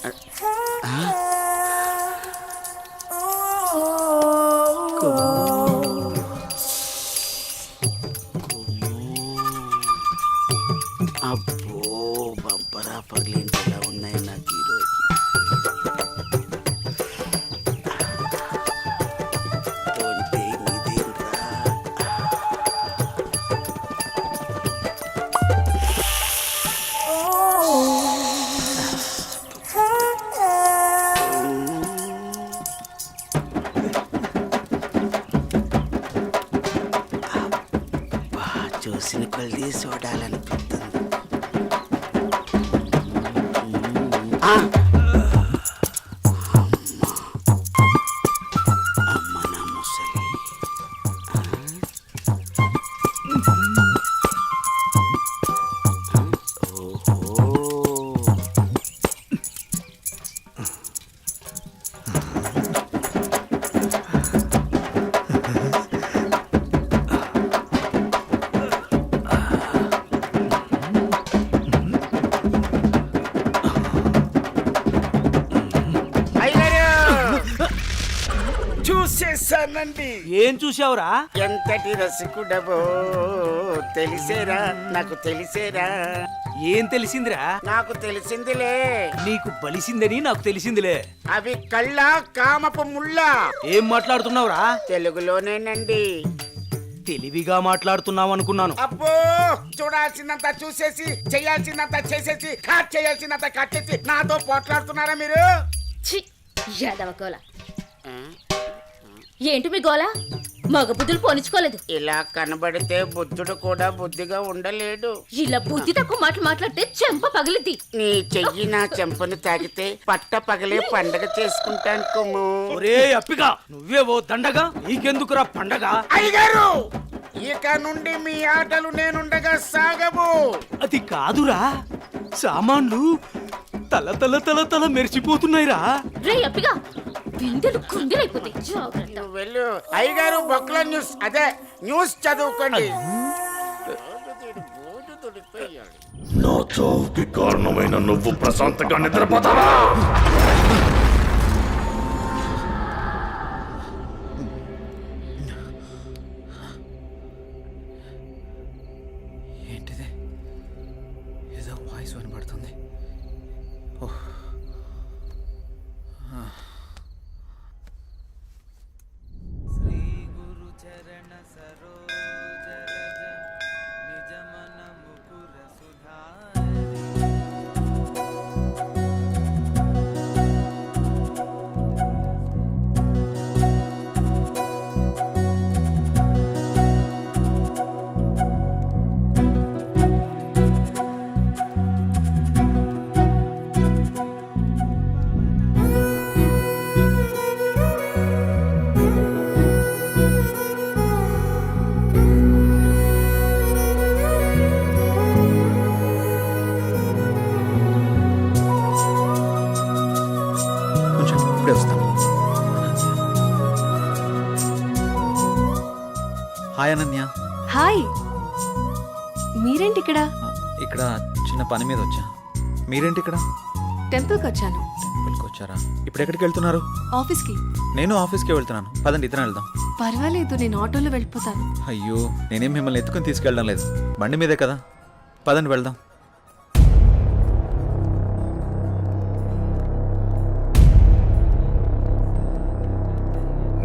అబ్బో బంపరా పగిలింటి ఎలా ఉన్నాయి నాకు ఈరోజు. చూసిన కొద్ది చూడాలనిపిస్తుంది. అమ్మ నా ముసలి. చూసేసానండి. ఏం చూసావురా? ఎంతటి రసికుడవో తెలిసేరా, నాకు తెలిసేరా. ఏం తెలిసిందిరా? నాకు తెలిసిందిలే. నీకు బలిసిందని నాకు తెలిసిందిలే. అవి కళ్ళ కామపు ముళ్ళ. ఏం మాట్లాడుతున్నావురా? తెలుగులోనేనండి. తెలివిగా మాట్లాడుతున్నావు అనుకున్నాను. అబ్బో, చూడాల్సినంత చూసేసి చేయాల్సినంత చేసేసి కట్ చేయాల్సినంత కట్ చేసి నాతో పోట్లాడుతున్నారా మీరు? ఏంటి మీ గోల? మగ బుద్ధులు పోనిచ్చుకోలేదు. ఇలా కనబడితే బుద్ధుడు కూడా బుద్ధిగా ఉండలేడు. ఇలా బుద్ధి తక్కువ మాటలు మాట్లాడితే చెంప పగిలిద్ది. నీ చెయ్యి నా చెంపను తాకితే పట్ట పగలే పండగ చేసుకుంటాను కొమ్ము. ఒరే అప్పిగా, నువ్వే ఓ దండగా, నీకెందుకురా పండగ? అయ్యగారు, ఇక నుండి మీ ఆటలు నేనుండగా సాగవు. అది కాదురా, సామాన్లు తల తల తల తల మెరిచిపోతున్నాయిరా. రే అప్పిగా, బిందెలు కుందెలైపోతాయి. జాగ్రత్త. నువ్వు వెళ్ళు. అయ్యగారు బొక్కల న్యూస్, అదే న్యూస్ చదువుకోండి. నా చావుకి కారణమైన నువ్వు ప్రశాంతంగా నిద్రపోతావా? ఏంటిది? ఏదో వాయిస్ వినబడుతుంది. హాయ్ అనన్య. హాయ్, మీరేంటి ఇక్కడ? ఇక్కడ చిన్న పని మీద వచ్చా. మీరేంటి ఇక్కడ? టెంపుల్కి వచ్చాను. టెంపుల్కి వచ్చారా? ఇప్పుడు ఎక్కడికి వెళ్తున్నారు? ఆఫీస్కి. నేను ఆఫీస్కే వెళ్తున్నాను. పదండి, ఇద్దరం వెళ్దాం. పర్వాలేదు, నేను ఆటోలో వెళ్ళిపోతాను. అయ్యో, నేనేం మిమ్మల్ని ఎత్తుకుని తీసుకెళ్ళడం లేదు, బండి మీదే కదా. పదండి వెళ్దాం.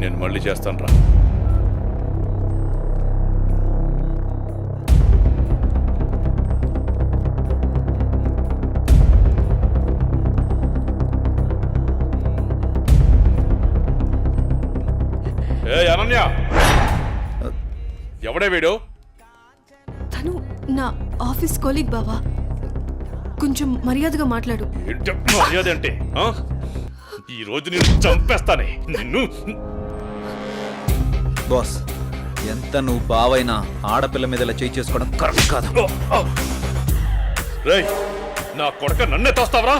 నేను మళ్ళీ చేస్తాను రా. అనన్య, ఎవడే వీడు? తను నా ఆఫీస్ కొలీగ్ బావా. కొంచెం మర్యాదగా మాట్లాడు. మర్యాద అంటే ఈ రోజు నేను చంపేస్తానే నిన్ను. బాస్, ఎంత నువ్వు బావైనా ఆడపిల్ల మీద ఇలా చేయి చేసుకోవడం కరెక్ట్ కాదు. రేయ్, నా కొడక నన్నే తోస్తావరా?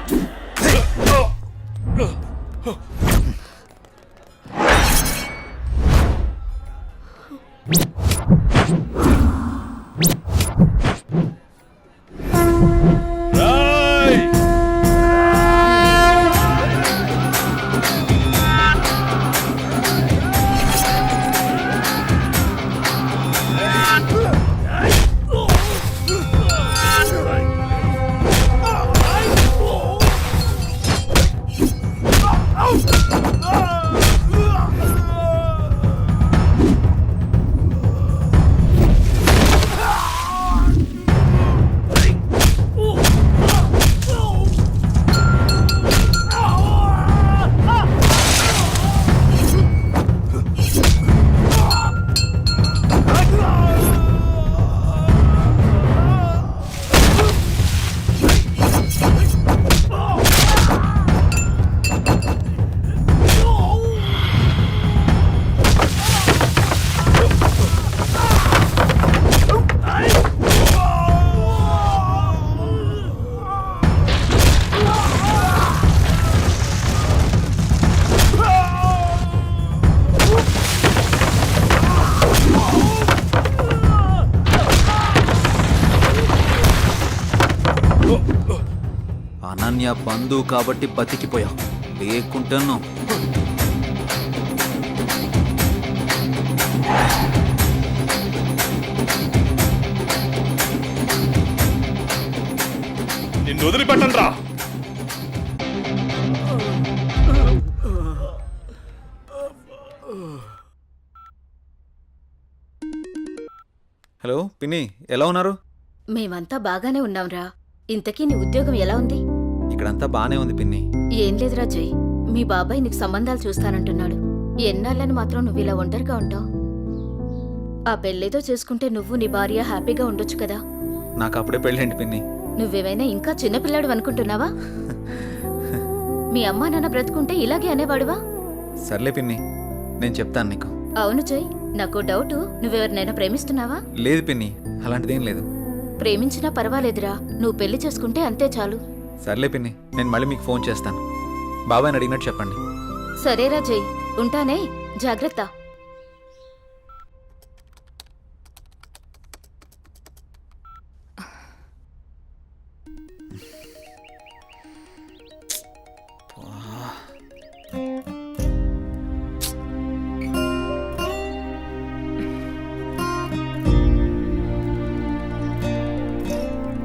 అనన్య బంధువు కాబట్టి బతికిపోయావు, లేకుంటాను. నిన్ను వదిలిపెట్టండి రా. హలో పిన్ని, ఎలా ఉన్నారు? మేమంతా బాగానే ఉన్నాంరా. ఇంతకీ నీ ఉద్యోగం ఎలా ఉంది? ఇక్కడంతా బానే ఉంది పిన్ని. ఏం లేదురా జై, మీ బాబాయ్ నీకు సంబంధాలు చూస్తానంటున్నాడు. ఎన్నాళ్ళని మాత్రం నువ్వు ఇలా ఒంటరిగా ఉంటావు? ఆ పెళ్ళేదో చేసుకుంటే నువ్వు నీ భార్య హ్యాపీగా ఉండొచ్చు కదా. నాకు అప్పుడే పెళ్ళేంటి పిన్ని? నువ్వేమైనా ఇంకా చిన్నపిల్లాడు అనుకుంటున్నావా? మీ అమ్మా నాన్న బ్రతుకుంటే ఇలాగే అనేవాడువా? సర్లే పిన్ని, నేను చెప్తాను నీకు. అవును జై, నాకు డౌటు, నువ్వెవరినైనా ప్రేమిస్తున్నావా? లేదు పిన్ని, అలాంటిదేం లేదు. ప్రేమించినా పర్వాలేదురా, నువ్వు పెళ్లి చేసుకుంటే అంతే చాలు. సర్లే పిన్ని, నేను మళ్ళీ మీకు ఫోన్ చేస్తాను. బాబాయ్ని అడిగినట్టు చెప్పండి. సరేరా జై, ఉంటానే, జాగ్రత్త.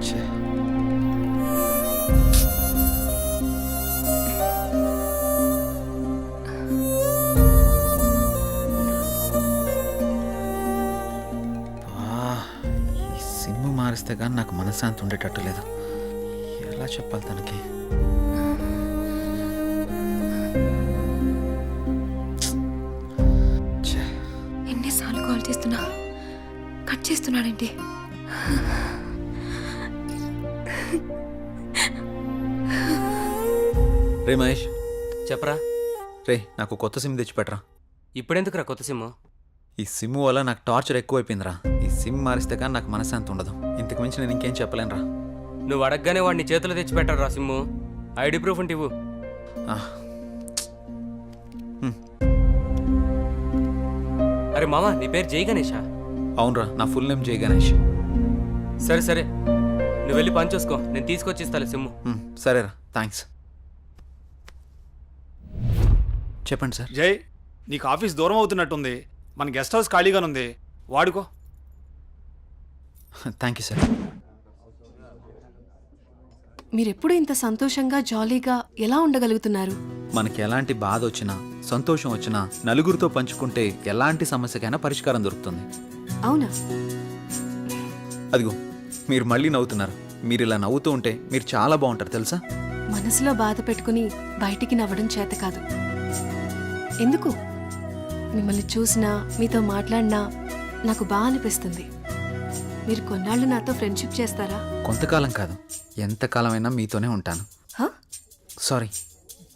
ఛే. ఈ సిమ్ మారిస్తే కానీ నాకు మనశ్శాంతి ఉండేటట్టు లేదు. ఎలా చెప్పాలి తనకి? ఛే. ఎన్నిసార్లు కాల్ చేస్తున్నా కట్ చేస్తున్నాడేంటి? రే మహేష్, చెప్పరా. రే నాకు కొత్త సిమ్ తెచ్చిపెట్టరా. ఇప్పుడెందుకురా కొత్త సిమ్? ఈ సిమ్ వల్ల నాకు టార్చర్ ఎక్కువైపోయిందిరా. ఈ సిమ్ మారిస్తే కానీ నాకు మనశ్శాంతి ఉండదు. ఇంతకు మించి నేను ఇంకేం చెప్పలేనురా. నువ్వు అడగగానే వాడిని చేతిలో తెచ్చి పెట్టరా సిమ్ము. ఐడి ప్రూఫ్ ఉంటే ఇవ్వు. అరే మామా, నీ పేరు జై గణేషా? అవునరా, నా ఫుల్ నేమ్ జై గణేష్. సరే సరే, నువ్వు వెళ్ళి పని చూసుకో, నేను తీసుకొచ్చి ఇస్తాలే సిమ్ము. సరేరా, థ్యాంక్స్. చెప్పండి సార్. జై, నీకు ఆఫీస్ దూరం అవుతున్నట్టుంది. మన గెస్ట్ హౌస్ ఖాళీగానుంది, వాడుకో. Thank you sir. మీరెప్పుడు ఇంత సంతోషంగా జాలీగా ఎలా ఉండగలుగుతున్నారు? మనకి ఎలాంటి బాధ వచ్చినా సంతోషం వచ్చినా నలుగురితో పంచుకుంటే ఎలాంటి సమస్యకైనా పరిష్కారం దొరుకుతుంది. అవునా? అదిగో మీరు మళ్ళీ నవ్వుతున్నారు. మీరు ఇలా నవ్వుతూ ఉంటే మీరు చాలా బాగుంటారు తెలుసా. మనసులో బాధ పెట్టుకుని బయటికి నవ్వడం చేత కాదు. ఎందుకు? మిమ్మల్ని చూసినా మీతో మాట్లాడినా నాకు బాగా అనిపిస్తుంది. మీరు కొన్నాళ్ళు నాతో ఫ్రెండ్షిప్ చేస్తారా? కొంతకాలం కాదు, ఎంతకాలమైనా మీతోనే ఉంటాను. హ? సారీ,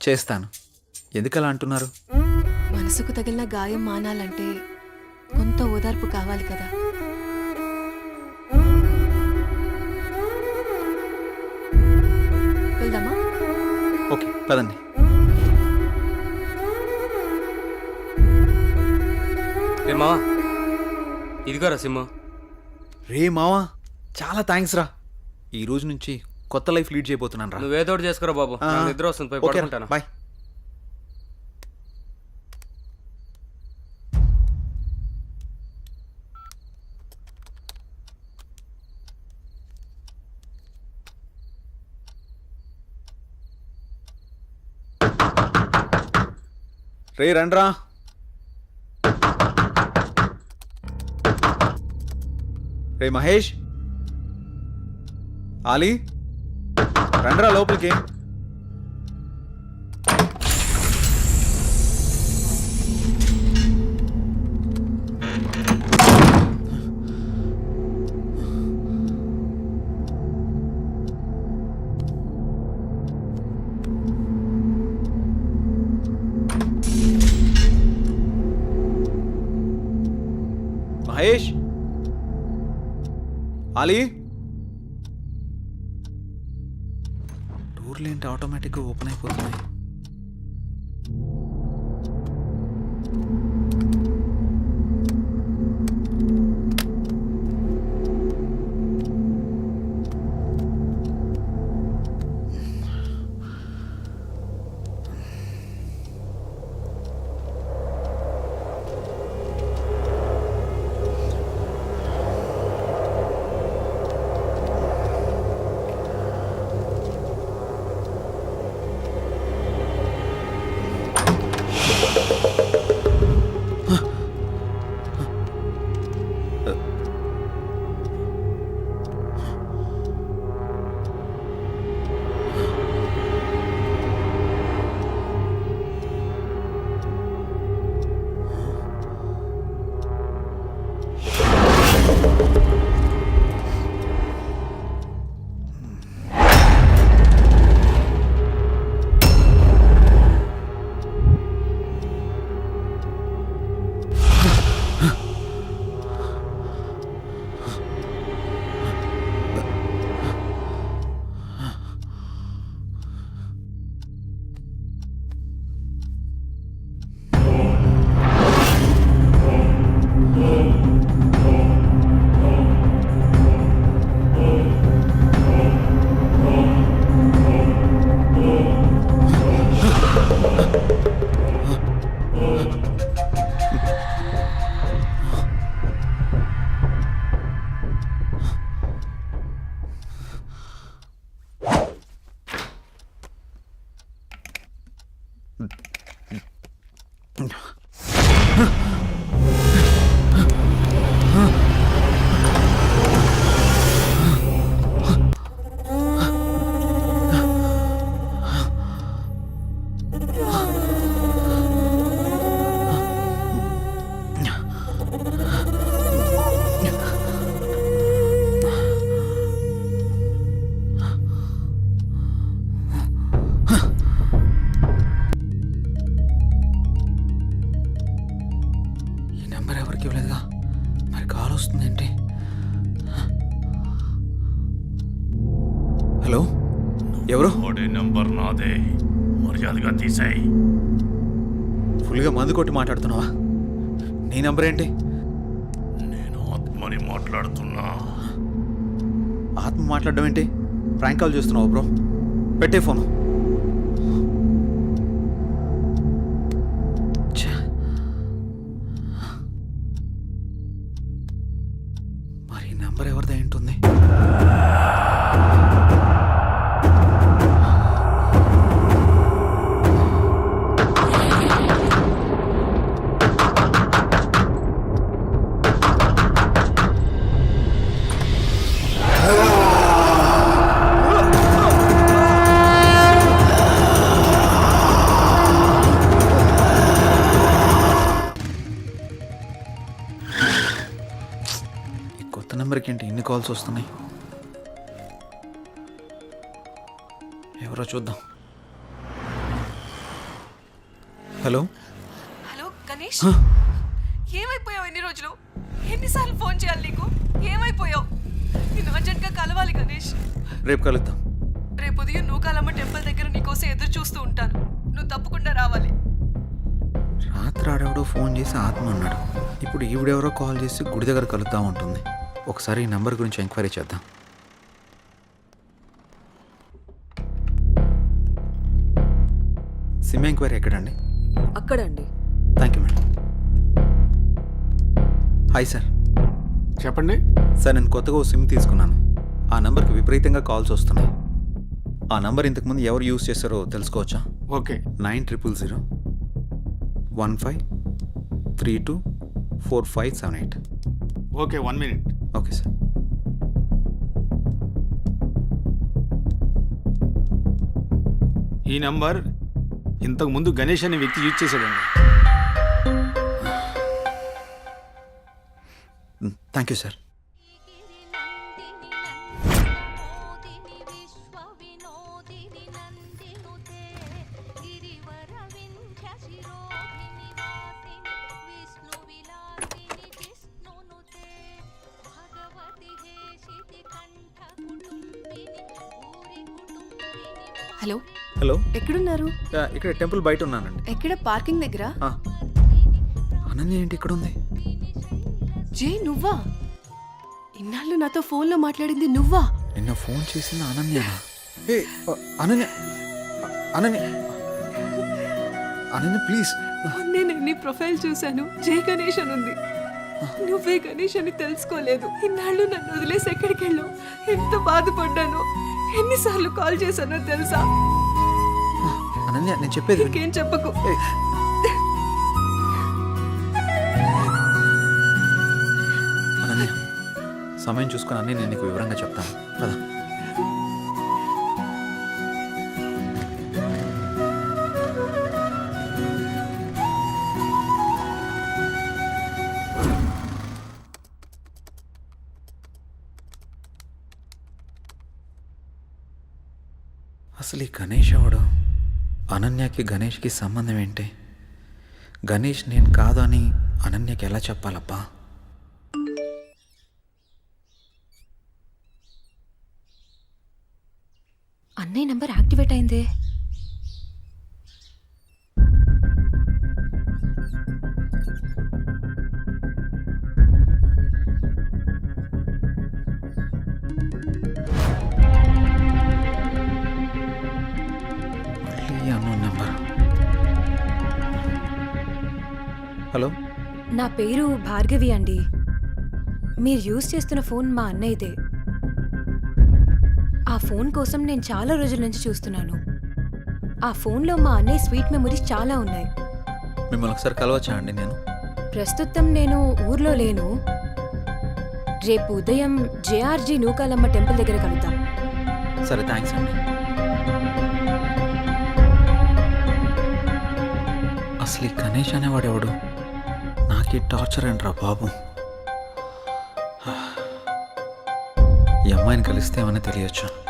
చేస్తాను. ఎందుకలా అంటున్నారు? మనసుకు తగిలిన గాయం మానాలంటే కొంత ఓదార్పు కావాలి కదా. వెళ్దామా? ఓకే పదండి. రే మావా, ఇదిగోరా సిమ్ము. రే మావా, చాలా థ్యాంక్స్ రా. ఈ రోజు నుంచి కొత్త లైఫ్ లీడ్ చేయబోతున్నాను రా. నువ్వేదో ఒకటి చేసుకోరా బాబు, నాకు నిద్ర వస్తుంది, పోయి ఓకే పడుకుంటాను. బాయ్. రే రండ్రా. రే మహేష్, ఆలీ, రండ్రా లోపలికి. మహేష్, ఆలీ, డోర్లు ఏంటి ఆటోమేటిక్గా ఓపెన్ అయిపోతున్నాయి? ఈ నెంబర్ ఎవరికి ఇవ్వలేదుగా, మరి కాల్ వస్తుందేంటి? హలో, ఎవరు? వాడి నెంబర్ నాదే, మర్యాదగా తీసేయ్. ఫుల్గా మందు కొట్టి మాట్లాడుతున్నావా? నీ నెంబర్ ఏంటి? నేను ఆత్మని మాట్లాడుతున్నా. ఆత్మ మాట్లాడడం ఏంటి? ప్రాంక్ కాల్ చేస్తున్నావు బ్రో. పెట్టే ఫోను. ఛే. మరి ఈ నెంబర్ ఎవరిదై ఉంటుంది? కొత్త నెంబర్కి ఏంటి ఇన్ని కాల్స్ వస్తున్నాయి? ఎవరో చూద్దాం. హలో. హలో గణేష్, ఏమైపోయావు? ఎన్ని రోజులు, ఎన్నిసార్లు ఫోన్ చేయాలి నీకు? ఏమైపోయావు? నేను అర్జెంట్గా కలవాలి గణేష్. రేపు కలుద్దాం. రేపు ఉదయం నూకాలమ్మ టెంపుల్ దగ్గర నీకోసం ఎదురు చూస్తూ ఉంటాను. నువ్వు తప్పకుండా రావాలి. రాత్రి ఆడెవడో ఫోన్ చేసి ఆత్మ అన్నాడు. ఇప్పుడు ఈవిడెవరో కాల్ చేసి గుడి దగ్గర కలుద్దాం ఉంటుంది. ఒకసారి ఈ నెంబర్ గురించి ఎంక్వైరీ చేద్దాం. సిమ్ ఎంక్వైరీ ఎక్కడండి? అక్కడండి. Thank you madam. Hi sir. చెప్పండి. సార్, నేను కొత్తగా ఓ సిమ్ తీసుకున్నాను. ఆ నెంబర్కి విపరీతంగా కాల్స్ వస్తున్నాయి. ఆ నెంబర్ ఇంతకుముందు ఎవరు యూజ్ చేస్తారో తెలుసుకోవచ్చా? Okay. 9000 15324578. Okay, 1 minute. Okay sir. ఈ నంబర్ ఇంతకు ముందు గణేష్ అనే వ్యక్తి యూజ్ చేశాడండి. Thank you sir. Hello, hello. ఎక్కడున్నారు? ఇక్కడ టెంపుల్ బయట ఉన్నానండి. ఎక్కడ? పార్కింగ్ దగ్గర. అనన్య ఏంటి ఇక్కడ ఉంది? జే, నువ్వా? ఇన్నాళ్ళు నాతో ఫోన్లో మాట్లాడింది నువ్వా? నిన్న ఫోన్ చేసింది అనన్యనా? ఏ అనన్య, అనన్య, అనన్య ప్లీజ్. నేను నీ ప్రొఫైల్ చూశాను. జే గణేష్ అని ఉంది. నువ్వే గణేష్ అని తెలుసుకోలేదు. ఇన్నాళ్ళు నన్ను వదిలేసి ఎక్కడికి వెళ్ళావు? ఎంత బాధపడ్డాను. ఎన్నిసార్లు కాల్ చేశానో తెలుసా? అనన్య, నేను చెప్పేది విను. ఇంకేం చెప్పకు. అనన్య, సమయం చూసుకుని అన్నీ నేను నీకు వివరంగా చెప్తాను కదా. అసలు ఈ గణేష్ ఎవడు? అనన్యకి గణేష్కి సంబంధం ఏంటి? గణేష్ నేను కాదు అని అనన్యకి ఎలా చెప్పాలబ్బా? అన్నయ్య నంబర్ యాక్టివేట్ అయిందే. హలో. నా పేరు భార్గవి అండి. మీరు యూజ్ చేస్తున్న ఫోన్ మా అన్నయ్యదే. ఆ ఫోన్ కోసం నేను చాలా రోజుల నుంచి చూస్తున్నాను. ఆ ఫోన్లో మా అన్నయ్య స్వీట్ మెమరీస్ చాలా ఉన్నాయి. మిమ్మల్ని ఒకసారి కలవచ్చా అండి నేను? ప్రస్తుతం నేను ఊర్లో లేను. రేపు ఉదయం జేఆర్జీ నూకాలమ్మ టెంపుల్ దగ్గర కలుద్దాం. సరే, థ్యాంక్స్ అండి. అసలు ఈ గణేష్ అనేవాడు ఎవడు? నాకు ఈ టార్చర్ అంటరా బాబు. ఈ అమ్మాయిని కలిస్తే ఏమైనా తెలియచ్చు.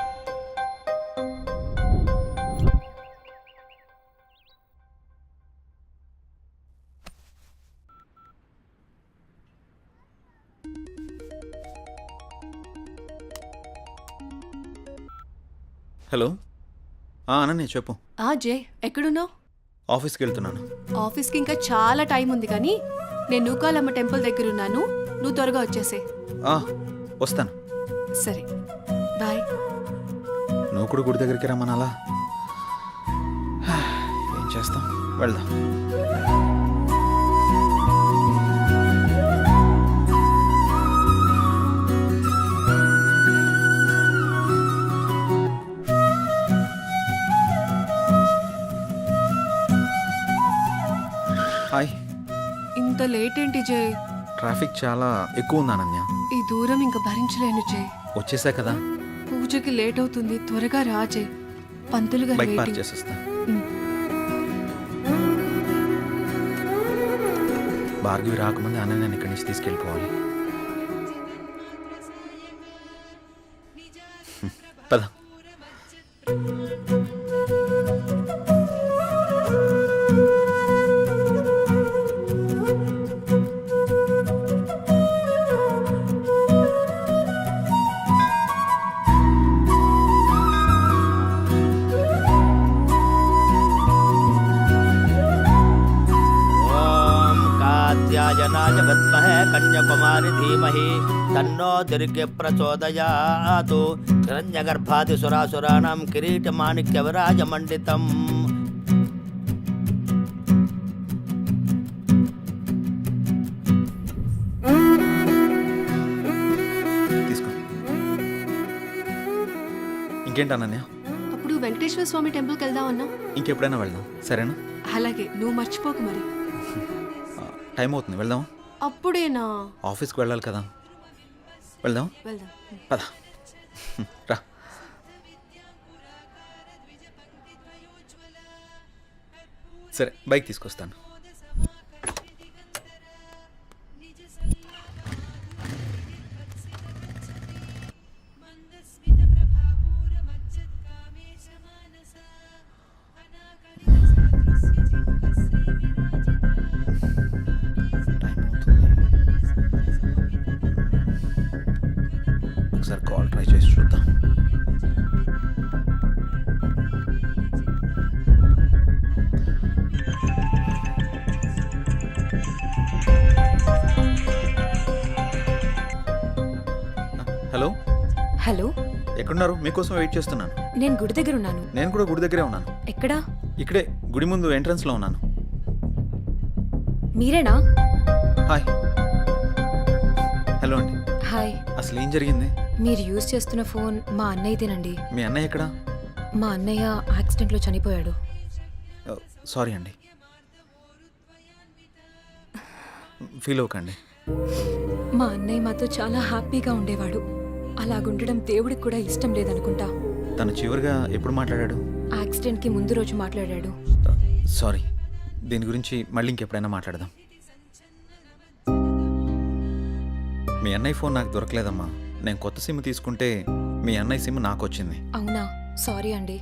హలో, అనన్య చెప్పు. జే ఎక్కడున్నావు? ఆఫీస్కి వెళ్తున్నాను. ఆఫీస్కి ఇంకా చాలా టైం ఉంది కానీ నేను నూకాలమ్మ టెంపుల్ దగ్గర ఉన్నాను. నువ్వు త్వరగా వచ్చేసే. వస్తాను. సరే, బాయ్. నువ్వు కూడా గుడి దగ్గరికి రమ్మనాలా? ఏం చేస్తాం, వెళ్దాం. హాయ్. ఇంత లేట్ ఏంటి జే? ట్రాఫిక్ చాలా ఎక్కువ ఉంది అనన్య. ఈ దూరం ఇంకా భరించలేను జే. వచ్చేసా కదా. పూజకి లేట్ అవుతుంది, త్వరగా రా జే. పంతులు గారు బైక్ పార్క్ waiting. చేసేస్తా. భార్గవి రాకముందే అనన్యని ఇక్కడి నుంచి తీసుకెళ్ళిపోవాలి. పద. कात्यायनाय विद्महे कन्याकुमारी धीमहि तन्नो दुर्गे प्रचोदयात् हिरण्यगर्भादिसुरासुराणां किरीटमाणिक्यविराजमण्डितम् తీసుకో. ఇంకేంటి అనన్య? అప్పుడు వెంకటేశ్వర స్వామి టెంపుల్కి వెళ్దామన్నా. ఇంకెప్పుడైనా వెళ్దాం, సరేనా? అలాగే, నువ్వు మర్చిపోకు మరి. టైం అవుతుంది, వెళ్దాం. అప్పుడేనా? ఆఫీస్కి వెళ్ళాలి కదా. వెళ్దాం. వెళ్దాం. పద. రా. సరే, బైక్ తీసుకొస్తాను. ఒకసారి కాల్ ట్రై చేసి చూద్దాం. హలో. హలో, ఎక్కడున్నారు? మీకోసం వెయిట్ చేస్తున్నాను. నేను గుడి దగ్గర ఉన్నాను. నేను కూడా గుడి దగ్గరే ఉన్నాను. ఎక్కడా? ఇక్కడే గుడి ముందు ఎంట్రన్స్లో ఉన్నాను. మీరేనా? హాయ్. హలో అండి. హాయ్. అసలు ఏం జరిగింది? మీరు యూజ్ చేస్తున్న ఫోన్ మా అన్నయ్యదేనండి. మీ అన్నయ్య ఎక్కడా? మా అన్నయ్య యాక్సిడెంట్లో చనిపోయాడు. సారీ అండి. ఫీల్ అవ్వకండి. మా అన్నయ్య మాతో చాలా హ్యాపీగా ఉండేవాడు. అలాగుండడం దేవుడికి కూడా ఇష్టం లేదనుకుంటా. తను చివరిగా ఎప్పుడు మాట్లాడాడు? యాక్సిడెంట్కి ముందు రోజు మాట్లాడాడు. సారీ. దీని గురించి మళ్ళీ ఇంకెప్పుడైనా మాట్లాడదాం. మీ అన్నయ్య ఫోన్ నాకు దొరకలేదమ్మా. నేను కొత్త సిమ్ తీసుకుంటే మీ అన్నయ్య సిమ్ నాకు వచ్చింది. అవునా? సారీ అండి.